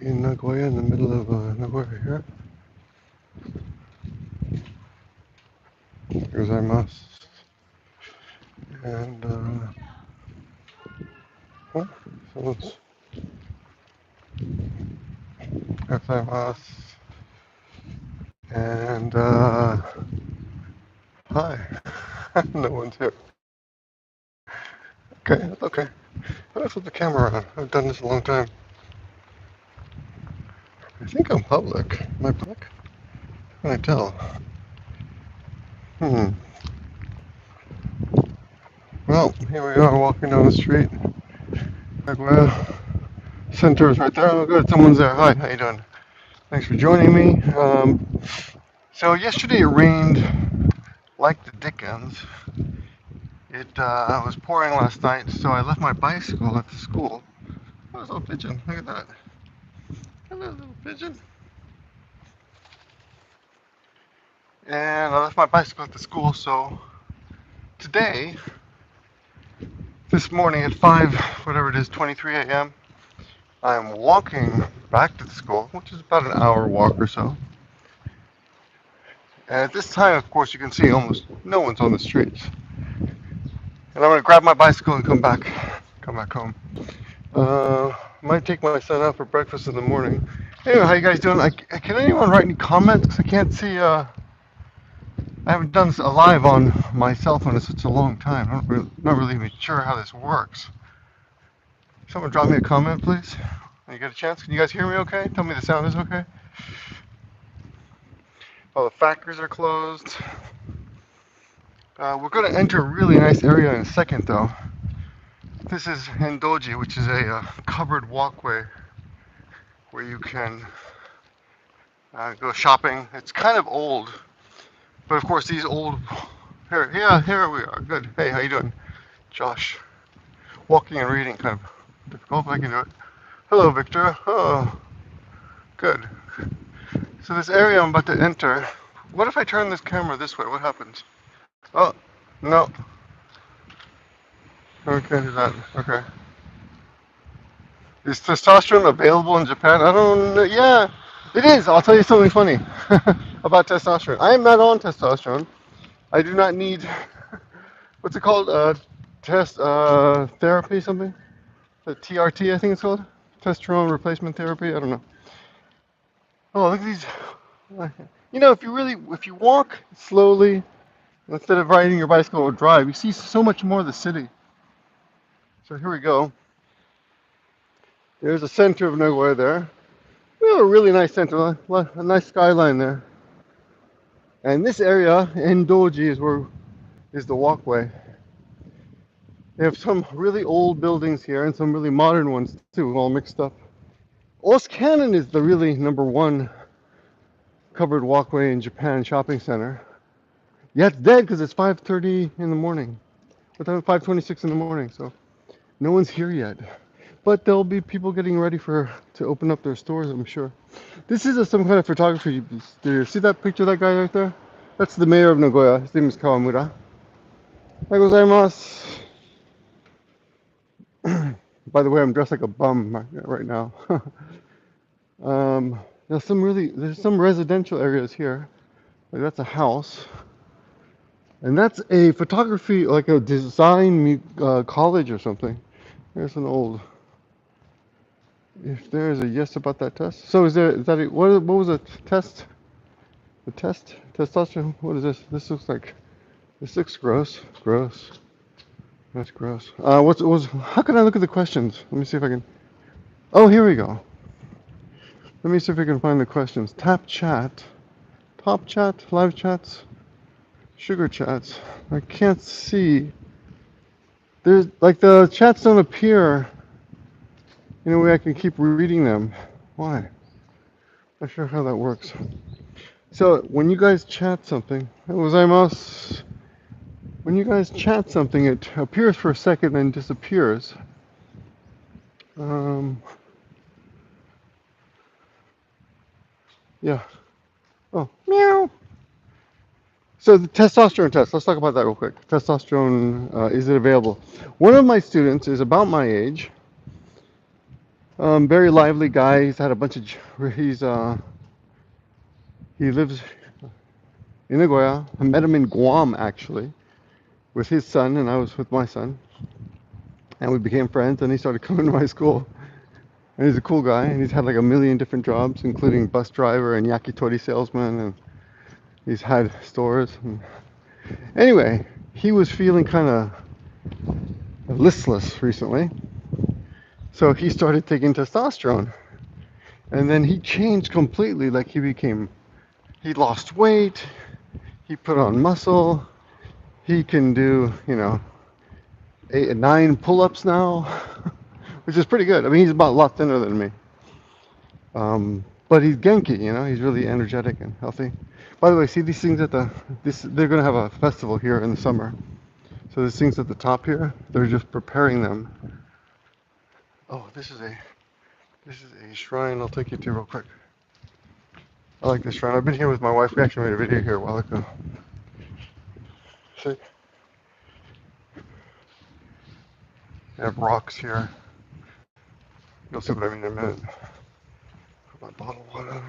in Nagoya, in the middle of Nagoya here. Gozaimasu. And, oh, someone's gozaimasu. And, hi. No one's here. Okay, that's okay. But I flip the camera on. I've done this a long time. I think I'm public. Am I public? How can I tell? Hmm. Well, here we are walking down the street. Nagoya Center is right there. Oh, good. Someone's there. Hi, how you doing? Thanks for joining me. So yesterday it rained like the dickens. It was pouring last night, so I left my bicycle at the school. Oh, there's a little pigeon. Look at that. Hello, little pigeon. And I left my bicycle at the school, so today, this morning at 5, whatever it is, 23 a.m., I'm walking back to the school, which is about an hour walk or so. And at this time, of course, you can see almost no one's on the streets. And I'm gonna grab my bicycle and come back home. Might take my son out for breakfast in the morning. Anyway, how you guys doing? Can anyone write any comments? Because I can't see. I haven't done a live on my cell phone in such a long time. Not really even sure how this works. Someone drop me a comment, please. When you get a chance. Can you guys hear me okay? Tell me the sound is okay. Oh, the factories are closed. We're going to enter a really nice area in a second, though. This is Hendoji, which is a covered walkway where you can go shopping. It's kind of old, but of course these old. Here we are. Good. Hey, how you doing, Josh? Walking and reading kind of difficult, but I can do it. Hello, Victor. Oh, good. So this area I'm about to enter. What if I turn this camera this way? What happens? Oh, no. Okay, do that. Okay. Is testosterone available in Japan? I don't know. Yeah, it is. I'll tell you something funny about testosterone. I am not on testosterone. I do not need, what's it called? Test therapy, something? The TRT, I think it's called. Testosterone replacement therapy. I don't know. Oh, look at these. You know, if you walk slowly instead of riding your bicycle or drive, you see so much more of the city. So here we go. There's the center of Nagoya there. We have a really nice center, a nice skyline there. And this area, Endoji, is the walkway. They have some really old buildings here and some really modern ones too, all mixed up. Cannon is the really number one covered walkway in Japan shopping center. Yeah, it's dead because it's 5:30 in the morning. What time? 5:26 in the morning. So no one's here yet. But there'll be people getting ready to open up their stores, I'm sure. This is some kind of photography studio. See that picture of that guy right there? That's the mayor of Nagoya. His name is Kawamura. Hi gozaimasu. By the way, I'm dressed like a bum right now. There's some residential areas here. Like that's a house. And that's a photography, like a design college or something. There's an old. If there is a yes about that test. So is that what was the test? The test? Testosterone? What is this? This looks gross. Gross. That's gross. How can I look at the questions? Let me see if I can. Oh, here we go. Let me see if I can find the questions. Tap chat. Top chat, live chats, sugar chats. I can't see. There's like the chats don't appear in a way I can keep reading them. Why? Not sure how that works. So when you guys chat something, gozaimasu. When you guys chat something, it appears for a second then disappears. Um, yeah. Oh, meow. So the testosterone test. Let's talk about that real quick. Testosterone, is it available? One of my students is about my age. Very lively guy. He's had a bunch of. He lives in Nagoya. I met him in Guam actually, with his son, and I was with my son, and we became friends. And he started coming to my school. And he's a cool guy, and he's had like a million different jobs, including bus driver and yakitori salesman, and he's had stores. And anyway, he was feeling kind of listless recently, so he started taking testosterone, and then he changed completely. Like he lost weight, he put on muscle, he can do, 8 9 pull-ups now, which is pretty good. I mean, he's about a lot thinner than me. But he's Genki, he's really energetic and healthy. By the way, see these things they're gonna have a festival here in the summer. So these things at the top here, they're just preparing them. Oh, this is a shrine I'll take you to real quick. I like this shrine. I've been here with my wife. We actually made a video here a while ago. See? They have rocks here. You'll see what I mean in a minute. Put my bottle of water.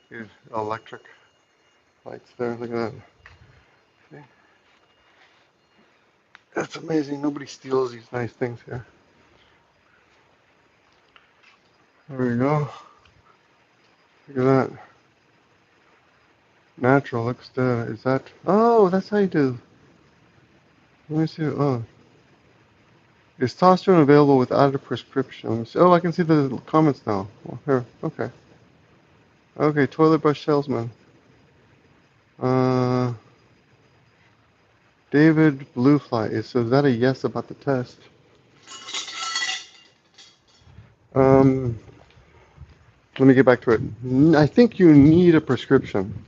Here's electric lights there. Look at that. See? That's amazing. Nobody steals these nice things here. There we go. Look at that. Natural looks good. Is that? Oh, that's how you do. Let me see. Oh. Is testosterone available without a prescription? Oh, I can see the comments now. Well, here. Okay. Okay, toilet brush salesman. Uh, David Bluefly. Is that a yes about the test? Um, Let me get back to it. I think you need a prescription.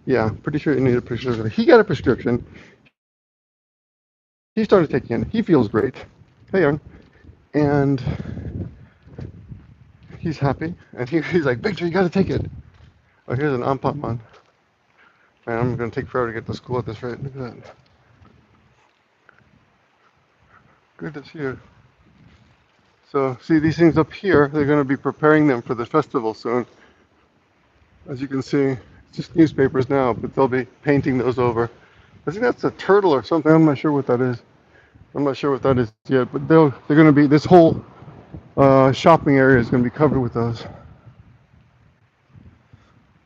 Yeah, pretty sure you need a prescription. He got a prescription. He started taking it. He feels great. Hey, Aaron. And he's happy. And he's like, Victor, you got to take it. Oh, here's an Ampon one. Man, I'm going to take forever to get to school at this rate. Look at that. Good to see you. So, see these things up here, they're going to be preparing them for the festival soon. As you can see, it's just newspapers now, but they'll be painting those over. I think that's a turtle or something. I'm not sure what that is. I'm not sure what that is yet, but they're going to be, this whole shopping area is going to be covered with those.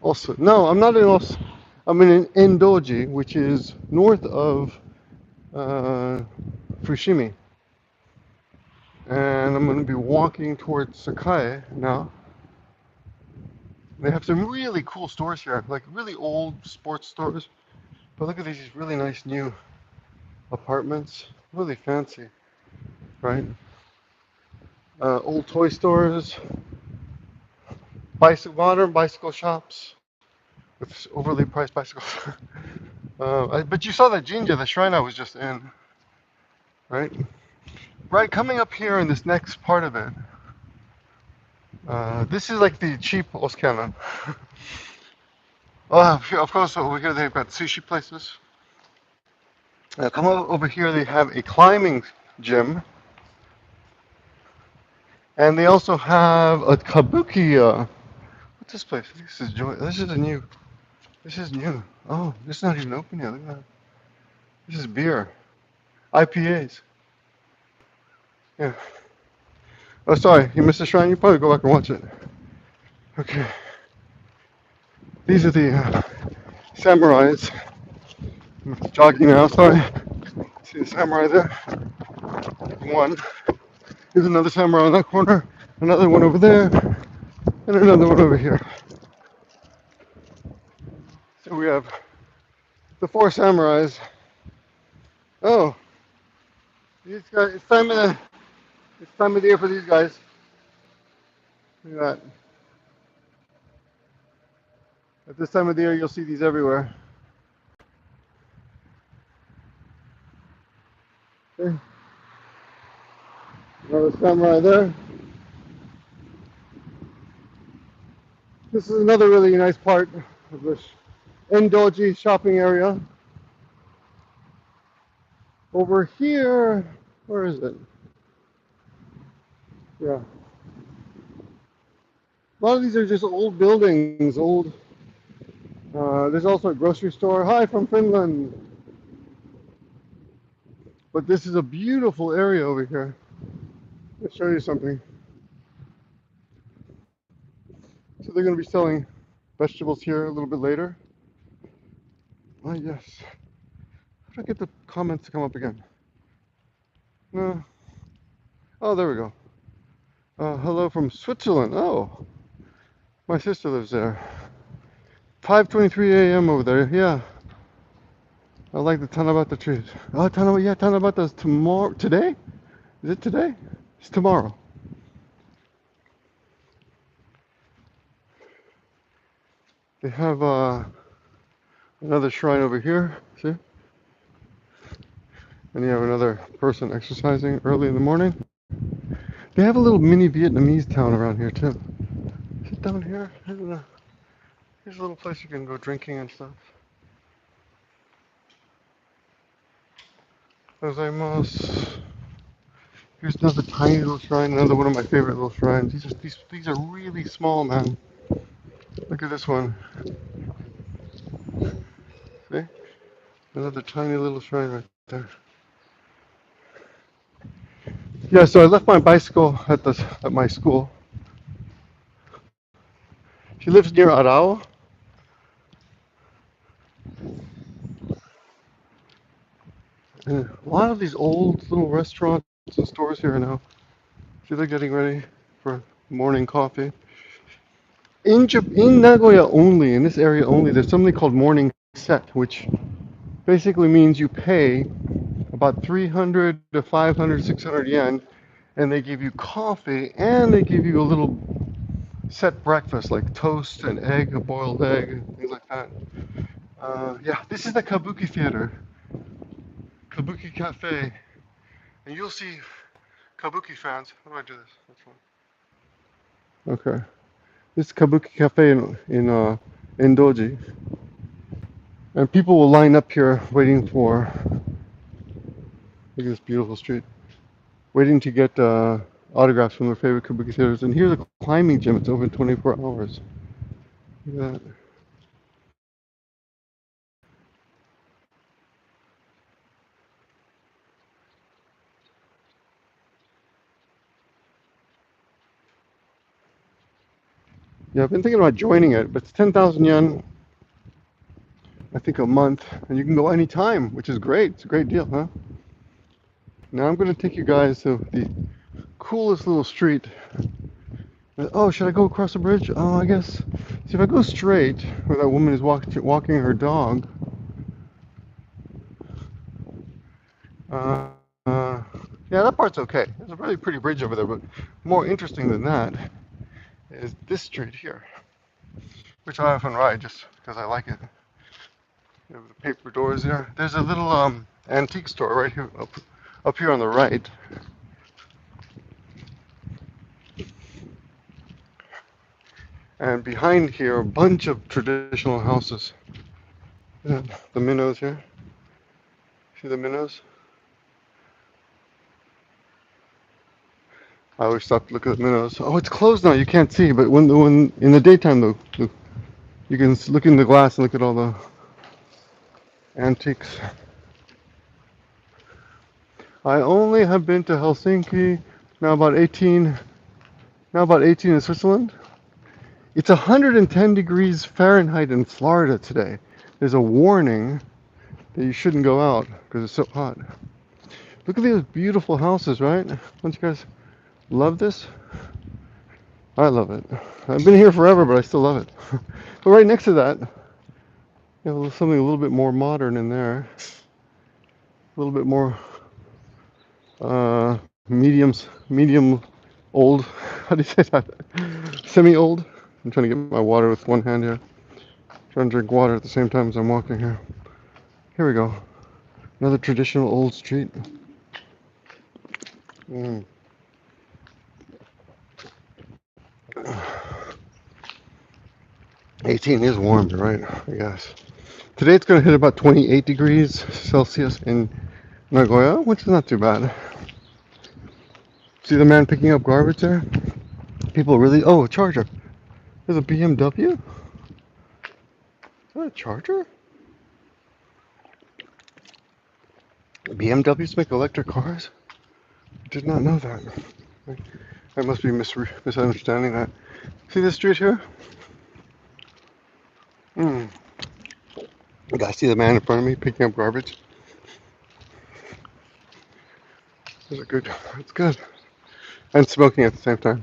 Also, no, I'm not in I'm in Endoji, which is north of Fushimi. And I'm going to be walking towards Sakai now. They have some really cool stores here, like really old sports stores. But look at these really nice new apartments, really fancy, right? Old toy stores, modern bicycle shops with overly priced bicycles. But you saw that Jinja, the shrine I was just in, right? Right, coming up here in this next part of it, this is like the cheap Oskana. Oh, of course, over here they've got sushi places. Come over here, they have a climbing gym. And they also have a kabuki. What's this place? This is joy. This is new. This is new. Oh, this is not even open yet. Look at that. This is beer. IPAs. Yeah. Oh, sorry. You missed the shrine? You probably go back and watch it. Okay. These are the samurais. I'm jogging now. Sorry. See the samurai there? One. There's another samurai in that corner. Another one over there. And another one over here. So we have the 4 samurais. Oh, these guys. It's time of the year for these guys. Look at that. At this time of the year, you'll see these everywhere. Okay. Another samurai there. This is another really nice part of this Endoji shopping area. Over here, where is it? Yeah. A lot of these are just old buildings, old. There's also a grocery store. Hi from Finland. But this is a beautiful area over here. Let's show you something. So they're going to be selling vegetables here a little bit later. Oh, yes. How do I get the comments to come up again? No. Oh, there we go. Hello from Switzerland. Oh, my sister lives there. 5:23 a.m. over there. Yeah. I like the Tanabata trees. Oh, Tanabata, yeah, Tanabata's tomorrow. Today? Is it today? It's tomorrow. They have another shrine over here. See? And you have another person exercising early in the morning. They have a little mini Vietnamese town around here too. Is it down here? Here's a little place you can go drinking and stuff. Gozaimasu. Here's another tiny little shrine, another one of my favorite little shrines. These are really small, man. Look at this one. See? Another tiny little shrine right there. Yeah, so I left my bicycle at my school. She lives near Arao. And a lot of these old little restaurants and stores here now. See, they're getting ready for morning coffee. In Nagoya only, in this area only, there's something called morning set, which basically means you pay about 300 to 500, 600 yen, and they give you coffee and they give you a little set breakfast like toast and egg, a boiled egg, things like that. Yeah, this is the Kabuki Theater, Kabuki Cafe, and you'll see Kabuki fans. How do I do this? That's fine. Okay, this is Kabuki Cafe in Doji, and people will line up here waiting for. Look at this beautiful street, waiting to get autographs from their favorite Kabuki theaters. And here's a climbing gym. It's open 24 hours. Look at that. Yeah, I've been thinking about joining it, but it's 10,000 yen, I think, a month, and you can go anytime, which is great. It's a great deal, huh? Now I'm going to take you guys to the coolest little street. Oh, should I go across the bridge? Oh, I guess. See, if I go straight, where that woman is walking her dog, uh, uh, yeah, that part's okay. There's a really pretty bridge over there, but more interesting than that is this street here, which I often ride just because I like it. You have the paper doors there. There's a little antique store right here, up here on the right. And behind here, a bunch of traditional houses. Yeah, the minnows here. See the minnows? I always stop to look at the minnows. Oh, it's closed now. You can't see, but when in the daytime, though, you can look in the glass and look at all the antiques. I only have been to Helsinki, now about 18, now about 18 in Switzerland. It's 110 degrees Fahrenheit in Florida today. There's a warning that you shouldn't go out because it's so hot. Look at these beautiful houses, right? Don't you guys love this? I love it. I've been here forever, but I still love it. But right next to that, you have something a little bit more modern in there. A little bit more medium old. How do you say that? Semi-old. I'm trying to get my water with one hand here. Trying to drink water at the same time as I'm walking here. Here we go. Another traditional old street. 18 is warm, right? I guess. Today it's going to hit about 28 degrees Celsius in Nagoya, which is not too bad. See the man picking up garbage there? People really. Oh, a charger. There's a BMW? Is that a charger? BMWs make electric cars? I did not know that. I must be misunderstanding that. See this street here? Hmm. You guys see the man in front of me picking up garbage? Those are good. That's good. And smoking at the same time.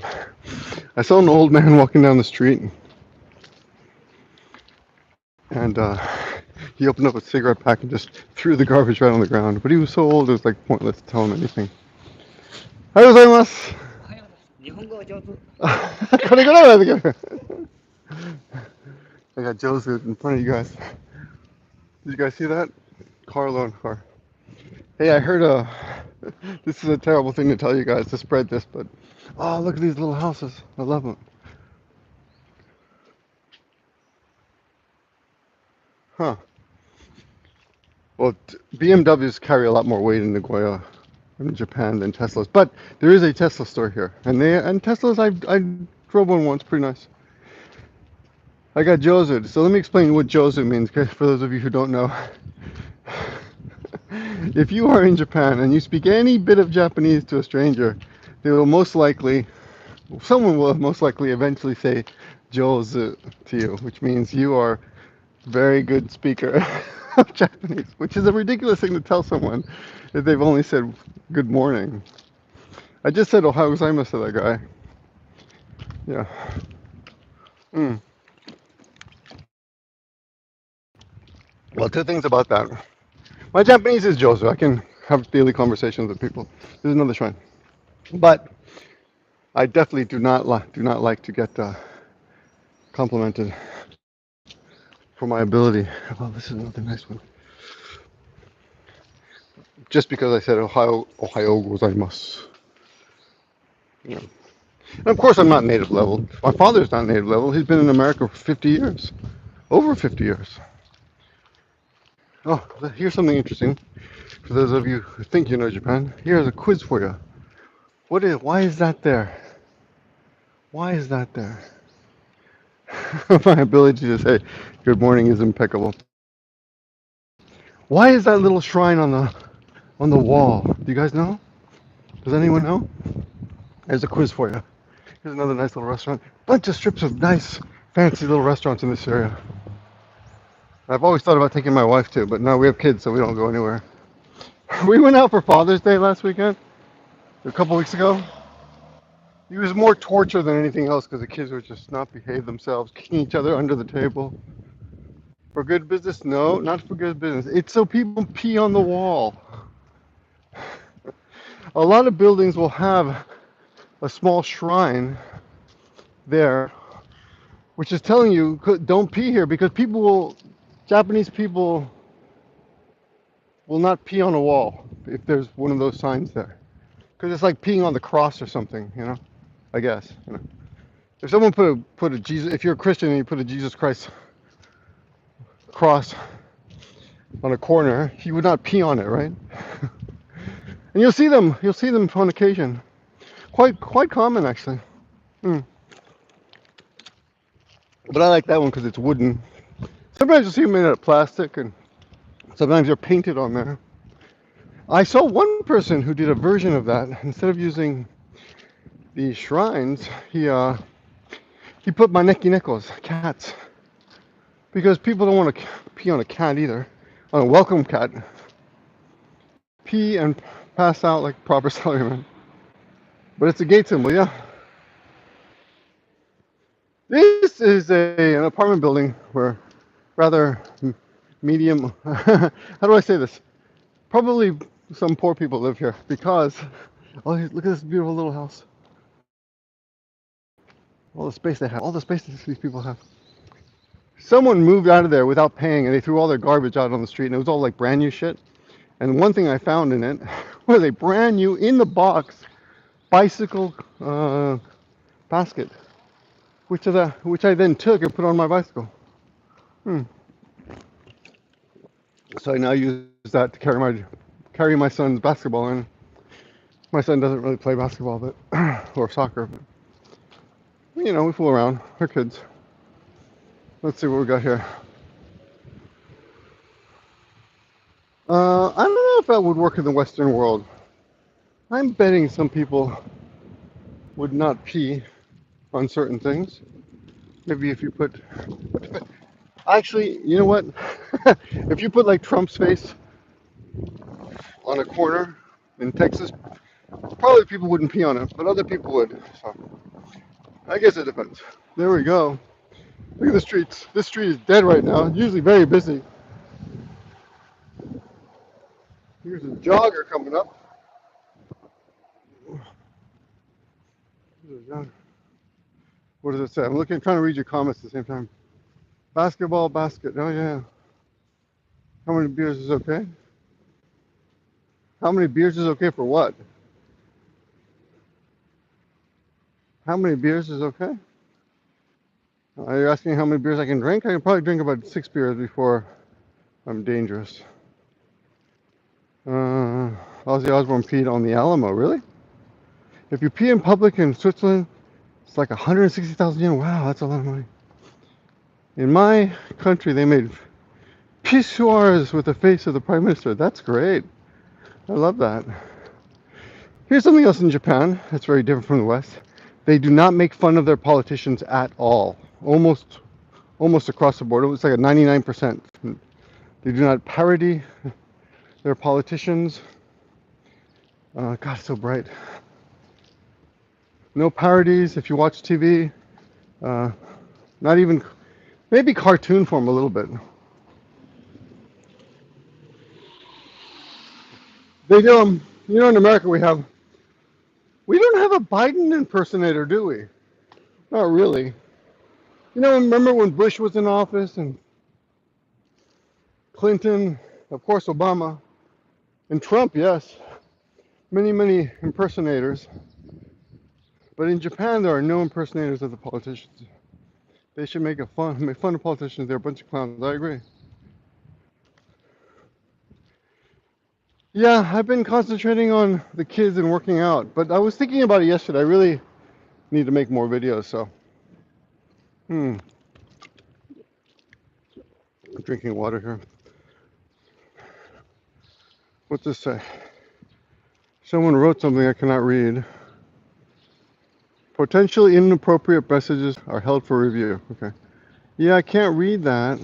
I saw an old man walking down the street, and he opened up a cigarette pack and just threw the garbage right on the ground. But he was so old, it was like pointless to tell him anything. Ohayou gozaimasu. I got Joe's in front of you guys. Did you guys see that? Car loan car. Hey, I heard this is a terrible thing to tell you guys to spread this, but oh, look at these little houses. I love them. Huh. Well, BMWs carry a lot more weight in Nagoya, in Japan, than Teslas, but there is a Tesla store here, and Teslas. I drove one once, pretty nice. I got Jozu. So let me explain what Jozu means, for those of you who don't know. If you are in Japan and you speak any bit of Japanese to a stranger, they will someone will most likely eventually say Jozu to you, which means you are a very good speaker of Japanese, which is a ridiculous thing to tell someone if they've only said good morning. I just said Ohayou gozaimasu to that guy. Yeah. Mm. Well, two things about that. My Japanese is Jozu. I can have daily conversations with people. There's another shrine. But I definitely do not like to get complimented for my ability. Oh, this is another nice one. Just because I said Ohayou gozaimasu. You know. And of course, I'm not native level. My father's not native level. He's been in America for 50 years. Over 50 years. Oh, here's something interesting. For those of you who think you know Japan, here's a quiz for you. Why is that there? Why is that there? My ability to say good morning is impeccable. Why is that little shrine on the wall? Do you guys know? Does anyone know? There's a quiz for you. Here's another nice little restaurant. Bunch of strips of nice, fancy little restaurants in this area. I've always thought about taking my wife too, but now we have kids, so we don't go anywhere. We went out for Father's Day last weekend, a couple weeks ago. It was more torture than anything else because the kids would just not behave themselves, kicking each other under the table. For good business? No, not for good business. It's so people pee on the wall. A lot of buildings will have a small shrine there, which is telling you don't pee here because Japanese people will not pee on a wall if there's one of those signs there. Because it's like peeing on the cross or something, I guess. If someone put a Jesus, if you're a Christian and you put a Jesus Christ cross on a corner, you would not pee on it, right? And you'll see them on occasion. Quite common actually. Mm. But I like that one because it's wooden. Sometimes you'll see them made out of plastic, and sometimes they're painted on there. I saw one person who did a version of that. Instead of using the shrines, he put maneki nekos, cats, because people don't want to pee on a cat either, on a welcome cat. Pee and pass out like proper salaryman. But it's a gate symbol, yeah. This is an apartment building where rather medium, how do I say this? Probably some poor people live here because, oh, look at this beautiful little house. All the space they have, all the space these people have. Someone moved out of there without paying and they threw all their garbage out on the street and it was all like brand new shit. And one thing I found in it was a brand new, in the box, bicycle basket, which I then took and put on my bicycle. So I now use that to carry my son's basketball in. My son doesn't really play basketball, but or soccer, but you know, we fool around. We're kids. Let's see what we got here. I don't know if that would work in the Western world. I'm betting some people would not pee on certain things. Maybe if you put, actually, you know what? If you put like Trump's face on a corner in Texas, probably people wouldn't pee on it, but other people would. So I guess it depends. There we go. Look at the streets. This street is dead right now. Usually very busy. Here's a jogger coming up. What does it say? I'm looking, trying to read your comments at the same time. Basketball basket. Oh yeah. How many beers is okay? How many beers is okay for what? How many beers is okay? Are you asking how many beers I can drink? I can probably drink about 6 beers before I'm dangerous. Ozzy Osbourne peed on the Alamo. Really? If you pee in public in Switzerland, it's like 160,000 yen. Wow, that's a lot of money. In my country, they made pissoirs with the face of the Prime Minister. That's great. I love that. Here's something else in Japan that's very different from the West. They do not make fun of their politicians at all. Almost across the board. It was like a 99%. They do not parody their politicians. God, it's so bright. No parodies if you watch TV. Not even, maybe cartoon form a little bit. They do, you know, in America we don't have a Biden impersonator, do we? Not really. You know, remember when Bush was in office and Clinton, of course Obama, and Trump, yes. Many impersonators. But in Japan, there are no impersonators of the politicians. They should make fun of politicians. They're a bunch of clowns. I agree. Yeah, I've been concentrating on the kids and working out, but I was thinking about it yesterday. I really need to make more videos, so. I'm drinking water here. What's this say? Someone wrote something I cannot read. Potentially inappropriate messages are held for review. Okay. Yeah, I can't read that.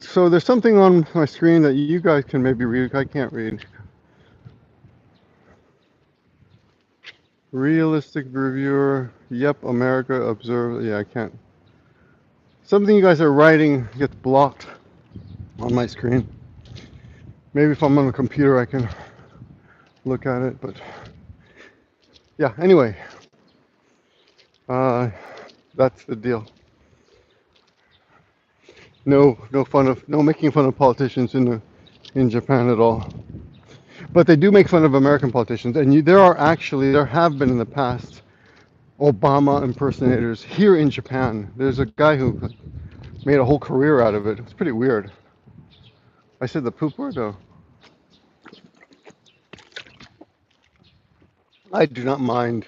So there's something on my screen that you guys can maybe read. I can't read. Realistic reviewer. Yep, America observe. Yeah, I can't. Something you guys are writing gets blocked on my screen. Maybe if I'm on a computer I can look at it, but yeah, anyway. That's the deal. No making fun of politicians in Japan at all. But they do make fun of American politicians, and there have been in the past Obama impersonators here in Japan. There's a guy who made a whole career out of it. It's pretty weird. I said the poop word though. I do not mind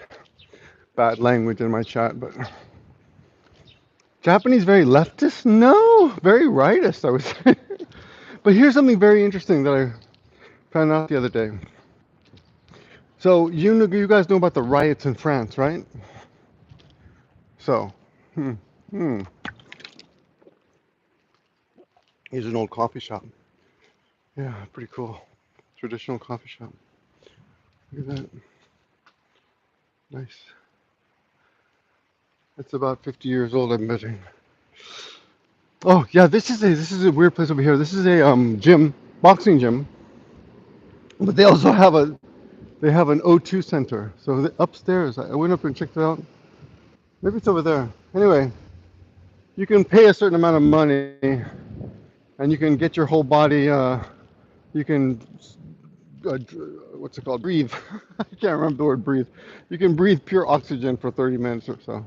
bad language in my chat, but Japanese very leftist? No, very rightist, I would say. But here's something very interesting that I found out the other day. So you guys know about the riots in France, right? So, here's an old coffee shop. Yeah, pretty cool. Traditional coffee shop. Look at that. Nice. It's about 50 years old, I'm betting. Oh yeah, this is a weird place over here. This is a gym, boxing gym. But they also have an O2 center. So upstairs, I went up and checked it out. Maybe it's over there. Anyway, you can pay a certain amount of money, and you can get your whole body. You can what's it called? Breathe. I can't remember the word breathe. You can breathe pure oxygen for 30 minutes or so.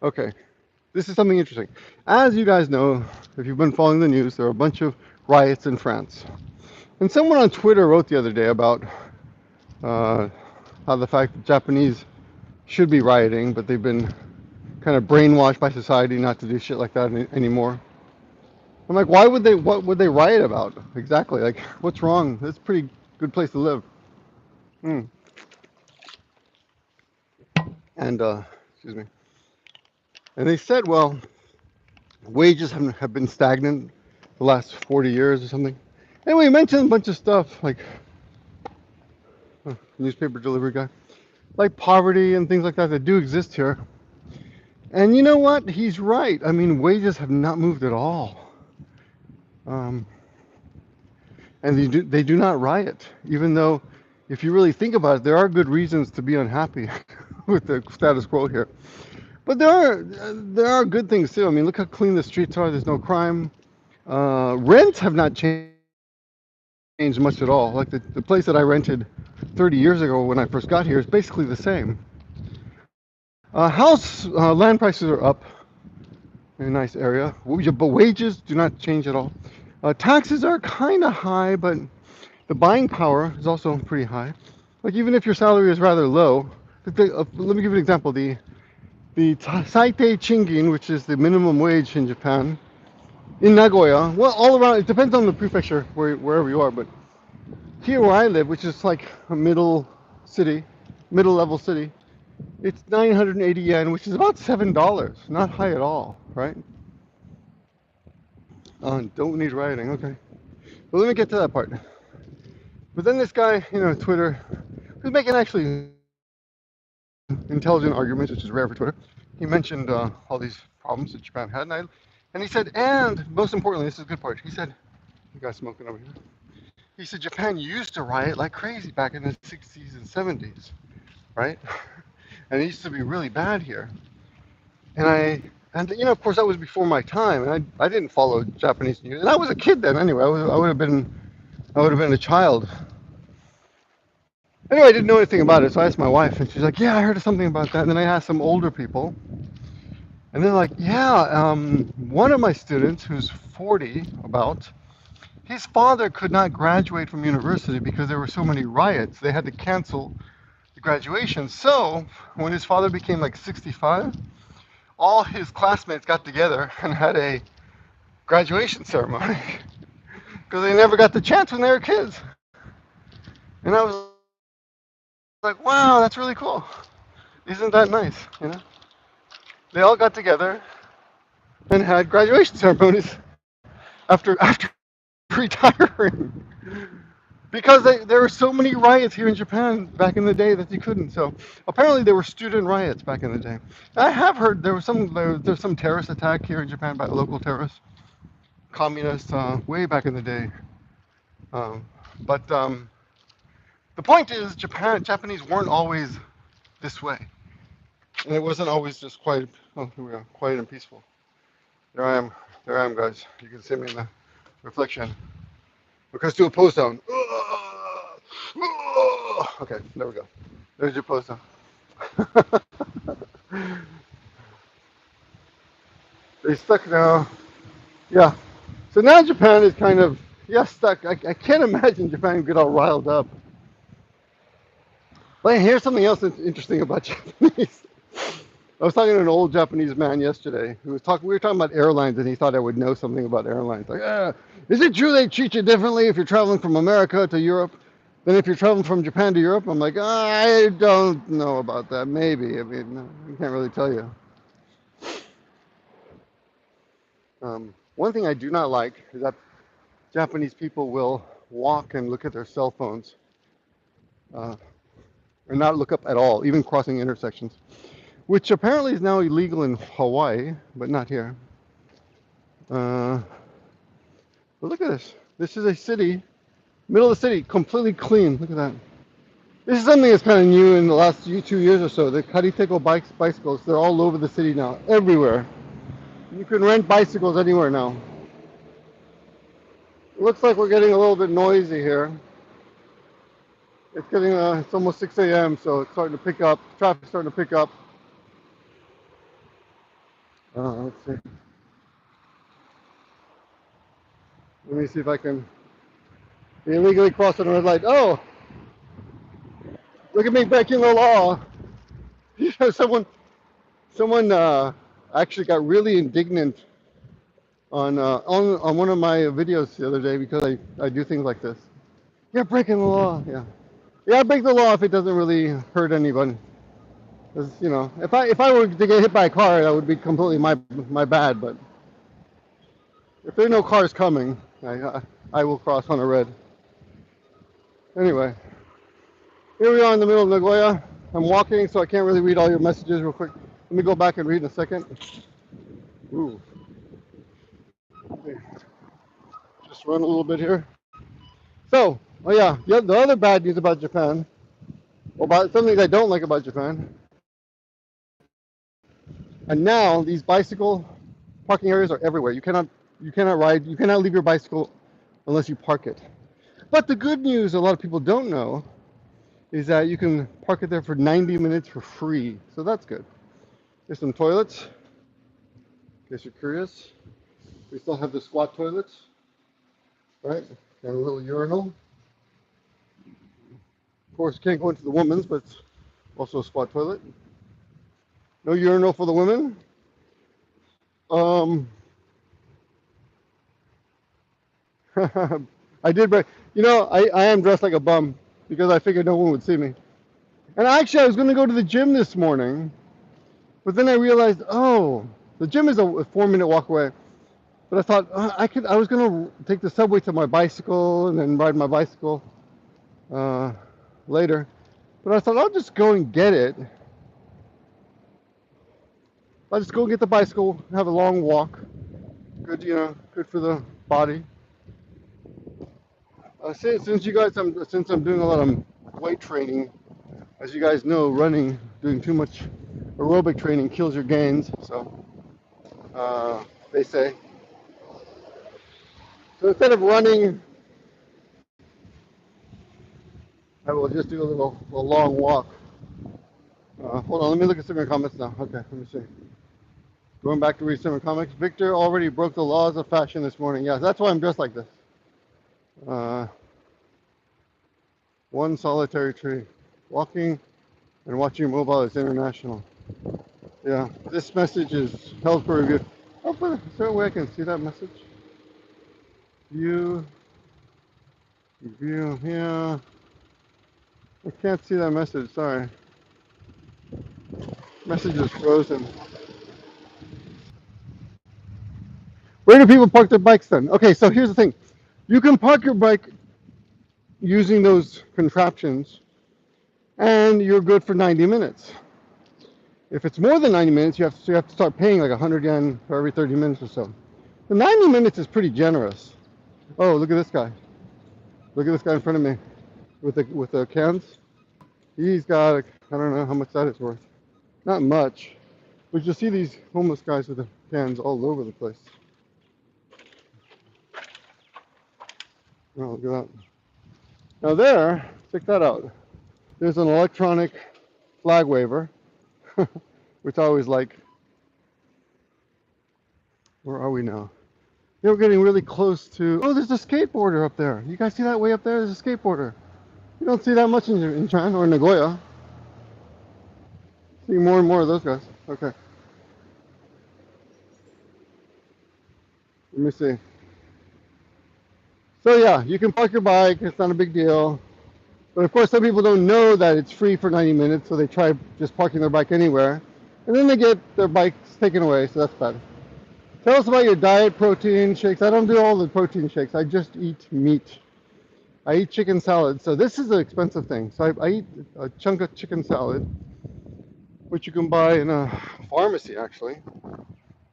Okay, this is something interesting. As you guys know, if you've been following the news, there are a bunch of riots in France. And someone on Twitter wrote the other day about how the fact that Japanese should be rioting, but they've been kind of brainwashed by society not to do shit like that anymore. I'm like, why would they? What would they riot about exactly? Like, what's wrong? It's a pretty good place to live. Mm. And excuse me. And they said, well, wages have been stagnant the last 40 years or something. Anyway, he mentioned a bunch of stuff like newspaper delivery guy, like poverty and things like that do exist here. And you know what? He's right. I mean, wages have not moved at all. Um, and they do not riot, even though, if you really think about it, there are good reasons to be unhappy with the status quo here. But there are good things too. I mean, look how clean the streets are. There's no crime. Rents have not changed much at all. Like the place that I rented 30 years ago when I first got here is basically the same. Land prices are up in a nice area, but wages do not change at all. Taxes are kind of high, but the buying power is also pretty high. Like even if your salary is rather low, let me give you an example. The Saitei Chingin, which is the minimum wage in Japan, in Nagoya, well, all around, it depends on the prefecture, wherever you are, but here where I live, which is like a middle level city, it's 980 yen, which is about $7. Not high at all, right? Don't need rioting, okay. Well, let me get to that part. But then this guy, Twitter, who's making actually intelligent arguments, which is rare for Twitter, he mentioned all these problems that Japan had, and he said, and most importantly, this is the good part, he said, you guys smoking over here? He said Japan used to riot like crazy back in the 60s and 70s, right? And it used to be really bad here. And of course, that was before my time, and I didn't follow Japanese news, and I was a kid then anyway. I would have been a child. Anyway, I didn't know anything about it, so I asked my wife, and she's like, "Yeah, I heard of something about that." And then I asked some older people, and they're like, "Yeah, one of my students who's 40, about, his father could not graduate from university because there were so many riots. They had to cancel the graduation. So when his father became like 65, all his classmates got together and had a graduation ceremony because they never got the chance when they were kids." And I was like, "Wow, that's really cool. Isn't that nice?" They all got together and had graduation ceremonies after retiring. Because there were so many riots here in Japan back in the day that you couldn't. So apparently there were student riots back in the day. I have heard there was some terrorist attack here in Japan by a local terrorist, communist, way back in the day. But the point is, Japanese weren't always this way, and it wasn't always just quiet. Oh, here we are, quiet and peaceful. There I am, guys. You can see me in the reflection. Let's do a pose down. Okay, there we go. There's your pose down. They stuck now. Yeah. So now Japan is kind of, yeah, stuck. I can't imagine Japan would get all riled up. But here's something else that's interesting about Japanese. I was talking to an old Japanese man yesterday who was talking. We were talking about airlines, and he thought I would know something about airlines. Like, is it true they treat you differently if you're traveling from America to Europe than if you're traveling from Japan to Europe? I'm like, I don't know about that. Maybe. I mean, I can't really tell you. One thing I do not like is that Japanese people will walk and look at their cell phones, or not look up at all, even crossing intersections, which apparently is now illegal in Hawaii, but not here. But look at this. This is a city, middle of the city, completely clean. Look at that. This is something that's kind of new in the last 2 years or so. The Kariteko bicycles, they're all over the city now, everywhere. You can rent bicycles anywhere now. It looks like we're getting a little bit noisy here. It's almost 6 a.m., so it's starting to pick up. Traffic's starting to pick up. Let's see. Let me see if I can They illegally crossed on a red light. Oh, look at me breaking the law. You know, someone actually got really indignant on one of my videos the other day because I do things like this. You're breaking the law. Yeah. Yeah, I break the law if it doesn't really hurt anybody. 'Cause, you know, if I were to get hit by a car, that would be completely my bad. But if there are no cars coming, I will cross on a red. Anyway, here we are in the middle of Nagoya. I'm walking, so I can't really read all your messages real quick. Let me go back and read in a second. Ooh. Okay. Just run a little bit here. So, oh yeah, the other bad news about Japan, or about something I don't like about Japan, and now these bicycle parking areas are everywhere. You cannot leave your bicycle unless you park it. But the good news a lot of people don't know is that you can park it there for 90 minutes for free. So that's good. There's some toilets, in case you're curious. We still have the squat toilets, right? And a little urinal. Of course, you can't go into the women's, but it's also a squat toilet. No urinal for the women. Um, I did, but you know, I am dressed like a bum because I figured no one would see me. And actually, I was going to go to the gym this morning, but then I realized, oh, the gym is a 4-minute walk away. But I thought I was going to take the subway to my bicycle and then ride my bicycle later. But I thought I'll just go and get it. I'll just go get the bicycle, have a long walk. Good, you know, good for the body. Since I'm doing a lot of weight training, as you guys know, doing too much aerobic training kills your gains. So they say. So instead of running, I will just do a long walk. Hold on, let me look at some of your comments now. Okay, let me see. Going back to read some of your comments. Victor already broke the laws of fashion this morning. Yeah, that's why I'm dressed like this. One solitary tree. Walking and watching mobile is international. Yeah, this message is held for review. Oh, but is there a way I can see that message? View, yeah. I can't see that message, sorry. Message is frozen. Where do people park their bikes then? Okay, so here's the thing. You can park your bike using those contraptions and you're good for 90 minutes. If it's more than 90 minutes, you have to start paying like 100 yen for every 30 minutes or so. The 90 minutes is pretty generous. Oh, look at this guy. Look at this guy in front of me with the cans. He's got, I don't know how much that is worth. Not much. But you'll see these homeless guys with the cans all over the place. Oh, look at that. Now there, check that out. There's an electronic flag waver, which I always like. Where are we now? Yeah, we're getting really close to, oh, there's a skateboarder up there. You guys see that way up there? There's a skateboarder. You don't see that much in Japan or Nagoya. See more and more of those guys. Okay. Let me see. So yeah, you can park your bike. It's not a big deal. But of course, some people don't know that it's free for 90 minutes, so they try just parking their bike anywhere. And then they get their bikes taken away, so that's bad. Tell us about your diet protein shakes. I don't do all the protein shakes. I just eat meat. I eat chicken salad. So this is an expensive thing. So I eat a chunk of chicken salad, which you can buy in a pharmacy, actually,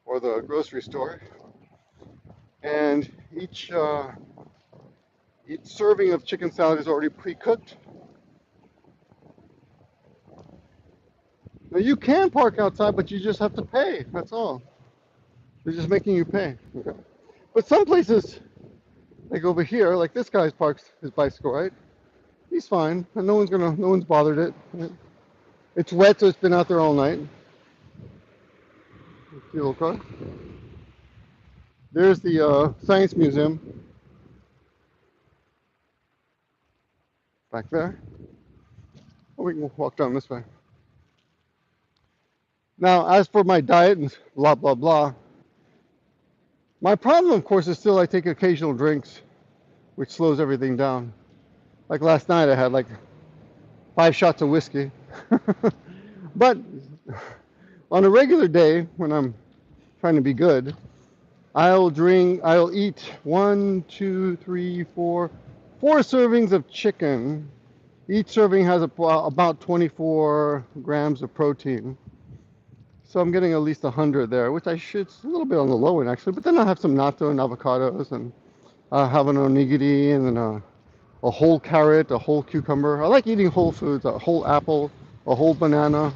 or the grocery store. And each serving of chicken salad is already pre-cooked. Now you can park outside, but you just have to pay. That's all. They're just making you pay. Okay. But some places, like over here, like this guy's parks his bicycle, right? He's fine, and no one's bothered it. It's wet, so it's been out there all night. See a little car. There's the science museum. back there. Or we can walk down this way. Now, as for my diet and blah, blah, blah, my problem, of course, is still I take occasional drinks, which slows everything down. Like last night, I had like 5 shots of whiskey. But on a regular day, when I'm trying to be good, I'll eat 1, 2, 3, 4 servings of chicken. Each serving has about 24 grams of protein. So I'm getting at least 100 there, which I should, it's a little bit on the low end actually, but then I'll have some natto and avocados, and I'll have an onigiri, and then a whole carrot, a whole cucumber. I like eating whole foods, a whole apple, a whole banana.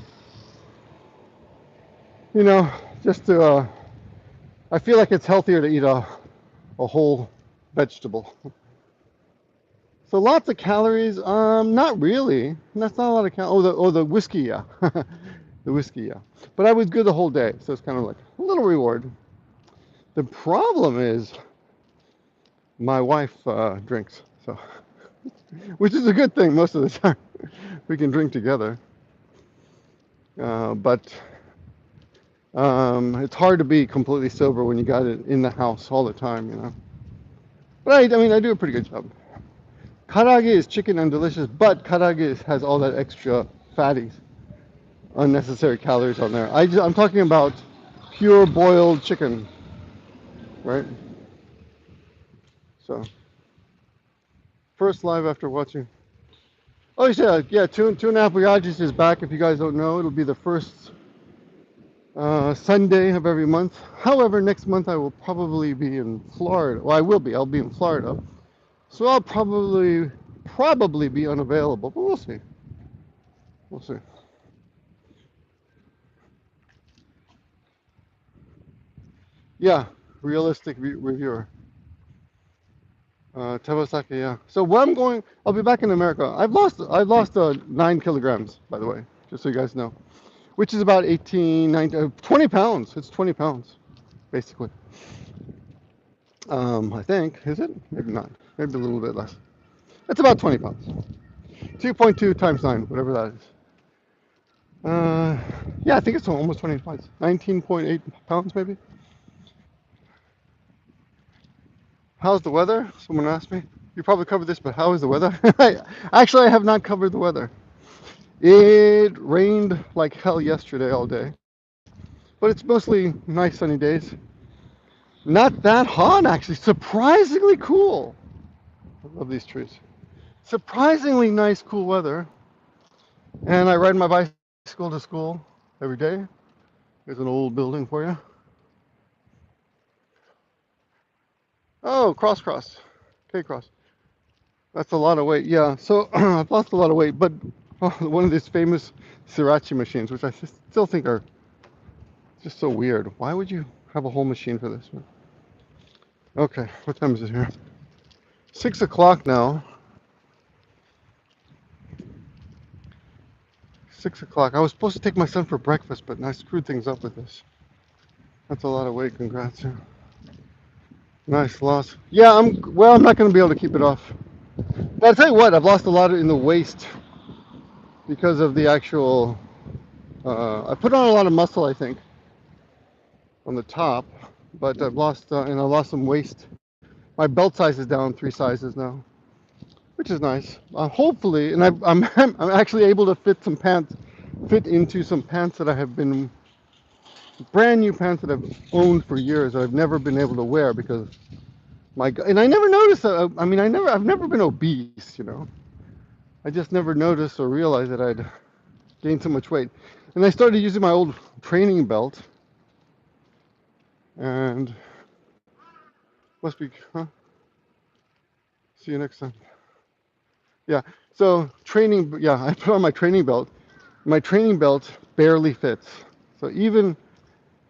You know, just to, I feel like it's healthier to eat a whole vegetable. So lots of calories, not really. That's not a lot of calories. The whiskey, yeah. The whiskey, yeah. But I was good the whole day, so it's kind of like a little reward. The problem is my wife drinks, so which is a good thing most of the time. We can drink together. But it's hard to be completely sober when you got it in the house all the time, you know. But I mean, I do a pretty good job. Karaage is chicken and delicious, but karaage has all that extra fatties, unnecessary calories on there. I'm talking about pure boiled chicken, right? So, first live after watching. Oh, yeah, Two and a Half Voyages is back. If you guys don't know, it'll be the first Sunday of every month. However, next month I will probably be in Florida. Well, I will be. I'll be in Florida. So I'll probably be unavailable, but we'll see. We'll see. Yeah, realistic reviewer. Tewasaki, yeah. So where I'm going, I'll be back in America. I've lost 9 kilograms, by the way, just so you guys know, which is about 18, 19, 20 pounds. It's 20 pounds, basically. I think, is it? Maybe not. Maybe a little bit less. It's about 20 pounds. 2.2 times 9, whatever that is. Yeah, I think it's almost 20 pounds. 19.8 pounds, maybe. How's the weather? Someone asked me. You probably covered this, but how is the weather? Actually, I have not covered the weather. It rained like hell yesterday all day, but it's mostly nice sunny days. Not that hot, actually. Surprisingly cool. I love these trees. Surprisingly nice, cool weather. And I ride my bicycle to school every day. There's an old building for you. Oh, cross. K-cross. That's a lot of weight. Yeah, so I've lost a lot of weight, but one of these famous sriracha machines, which I still think are just so weird. Why would you have a whole machine for this? Okay, what time is it here? 6 o'clock now. 6 o'clock. I was supposed to take my son for breakfast, but I screwed things up with this. That's a lot of weight. Congrats. Yeah. Nice loss. Yeah, I'm not going to be able to keep it off. But I'll tell you what, I've lost a lot in the waist because of the actual. I put on a lot of muscle, I think, on the top, but I've lost some waist. My belt size is down 3 sizes now, which is nice. Hopefully, and I'm actually able to fit into some pants that I have been brand new pants that I've owned for years that I've never been able to wear because and I never noticed that. I mean, I've never been obese, you know. I just never noticed or realized that I'd gained so much weight. And I started using my old training belt, and must be, huh? See you next time. Yeah. So yeah, I put on my training belt. My training belt barely fits. So even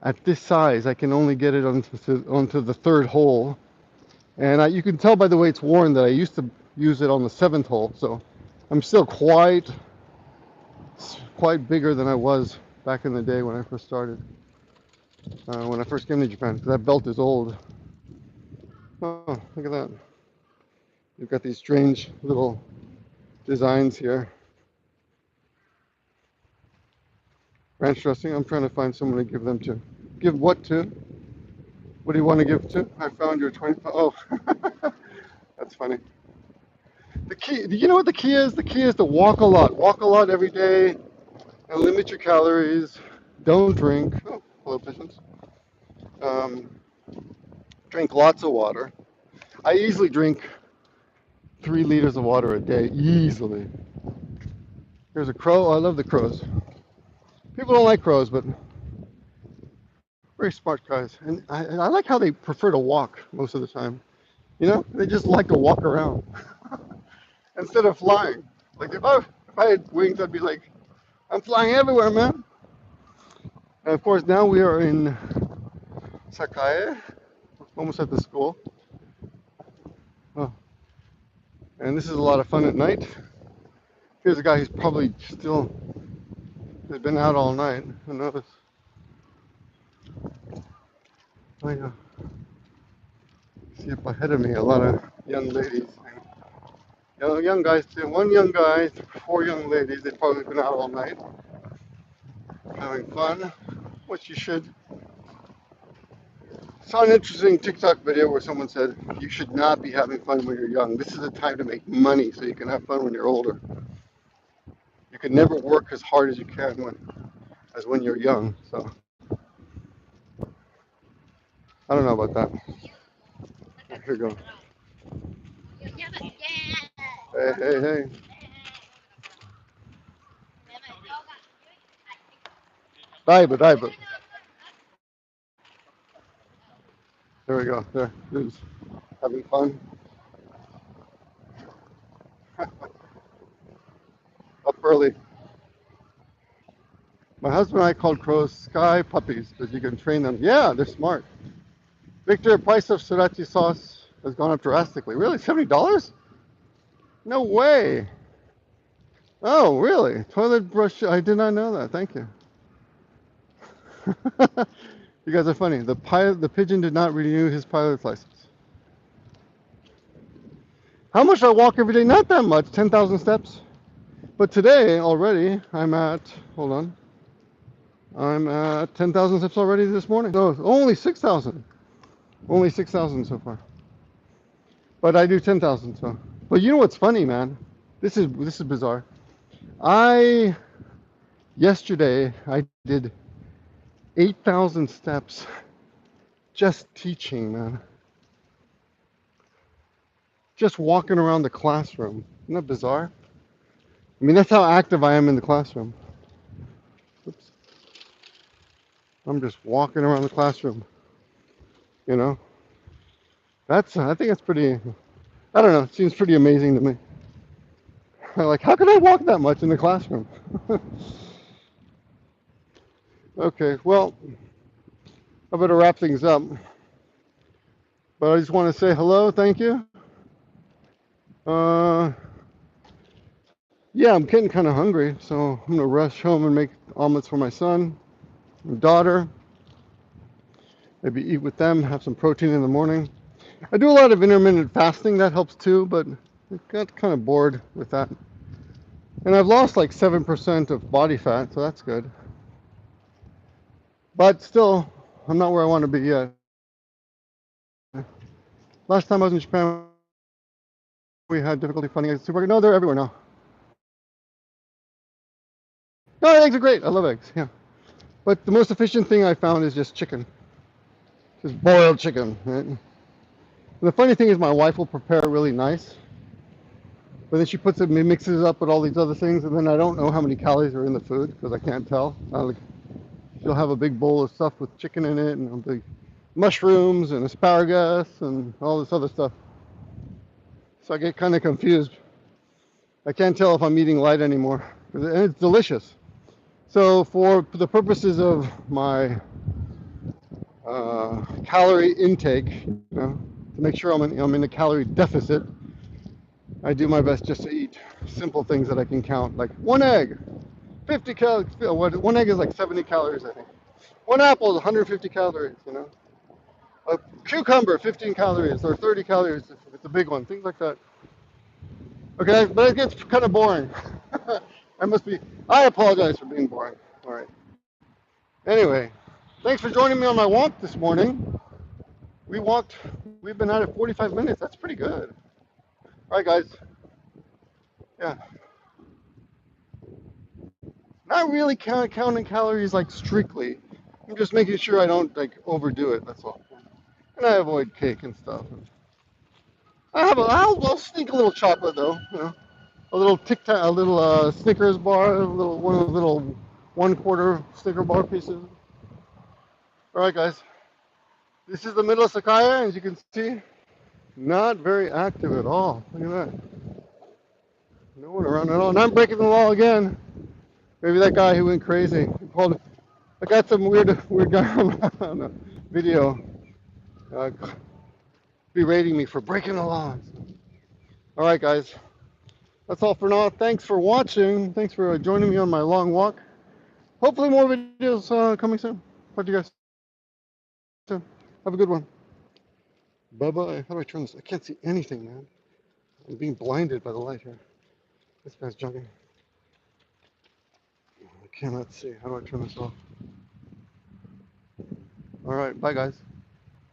at this size, I can only get it onto the 3rd hole. And you can tell by the way it's worn that I used to use it on the 7th hole. So I'm still quite bigger than I was back in the day when I first started. When I first came to Japan, because that belt is old. Oh, look at that. You've got these strange little designs here. Ranch dressing. I'm trying to find someone to give them to. Give what to? What do you want to give to? I found your 25. Oh, that's funny. The key, you know what the key is? The key is to walk a lot. Walk a lot every day and limit your calories. Don't drink. Oh, hello, pigeons. Um, drink lots of water. I easily drink 3 liters of water a day, easily. Here's a crow. Oh, I love the crows. People don't like crows, but very smart guys. And I like how they prefer to walk most of the time. You know, they just like to walk around instead of flying. Like if I had wings, I'd be like, I'm flying everywhere, man. And of course, now we are in Sakae, almost at the school. Oh, and this is a lot of fun at night. Here's a guy who's probably still has been out all night. Who knows? Oh yeah. See up ahead of me, a lot of young ladies. Young guys too. One young guy, 4 young ladies. They've probably been out all night, having fun, which you should. Saw an interesting TikTok video where someone said you should not be having fun when you're young. This is the time to make money so you can have fun when you're older. You can never work as hard as you can as when you're young. So I don't know about that. Here we go. Hey, hey, hey. Dive, dive. There we go. There, dudes, having fun. Up early. My husband and I called crows sky puppies because you can train them. Yeah, they're smart. Victor, price of sriracha sauce has gone up drastically. Really? $70? No way. Oh, really? Toilet brush. I did not know that. Thank you. You guys are funny. The pigeon did not renew his pilot's license. How much do I walk every day? Not that much. 10,000 steps. But today already, hold on. I'm at 10,000 steps already this morning. So only 6,000. Only 6,000 so far. But I do 10,000 so. But you know what's funny, man? This is bizarre. Yesterday I did 8,000 steps just teaching, man. Just walking around the classroom. Isn't that bizarre? I mean, that's how active I am in the classroom. Oops. I'm just walking around the classroom. You know? I think that's pretty, I don't know, it seems pretty amazing to me. Like, how can I walk that much in the classroom? Okay, well, I better wrap things up. But I just want to say hello, thank you. Yeah, I'm getting kind of hungry, so I'm gonna rush home and make omelets for my son and daughter. Maybe eat with them, have some protein in the morning. I do a lot of intermittent fasting, that helps too, but I got kind of bored with that. And I've lost like 7% of body fat, so that's good. But still, I'm not where I want to be yet. Last time I was in Japan, we had difficulty finding eggs at the supermarket. No, they're everywhere now. No, eggs are great. I love eggs, yeah. But the most efficient thing I found is just chicken. Just boiled chicken, right? And the funny thing is my wife will prepare it really nice, but then she mixes it up with all these other things, and then I don't know how many calories are in the food because I can't tell. She'll have a big bowl of stuff with chicken in it, and big mushrooms and asparagus and all this other stuff. So I get kind of confused. I can't tell if I'm eating light anymore, and it's delicious. So for the purposes of my calorie intake, you know, to make sure I'm in a calorie deficit, I do my best just to eat simple things that I can count, like one egg, 50 calories. One egg is like 70 calories, I think. One apple is 150 calories, you know. A cucumber, 15 calories, or 30 calories if it's a big one, things like that. Okay, but it gets kind of boring. I apologize for being boring. All right. Anyway, thanks for joining me on my walk this morning. We've been at it 45 minutes. That's pretty good. All right, guys. Yeah. Not really counting calories like strictly. I'm just making sure I don't like overdo it. That's all. And I avoid cake and stuff. I'll sneak a little chocolate though. You know, a little Tic Tac, a little Snickers bar, one of the little 1/4 Snicker bar pieces. All right, guys. This is the middle of Sakaya, as you can see. Not very active at all. Look at that. No one around at all. And I'm breaking the law again. Maybe that guy who went crazy. I got some weird guy on the video uh, berating me for breaking the law. All right, guys. That's all for now. Thanks for watching. Thanks for joining me on my long walk. Hopefully more videos coming soon. Talk to you guys soon. Have a good one. Bye-bye. How do I turn this? I can't see anything, man. I'm being blinded by the light here. This guy's jogging. I cannot see. How do I turn this off? All right. Bye, guys.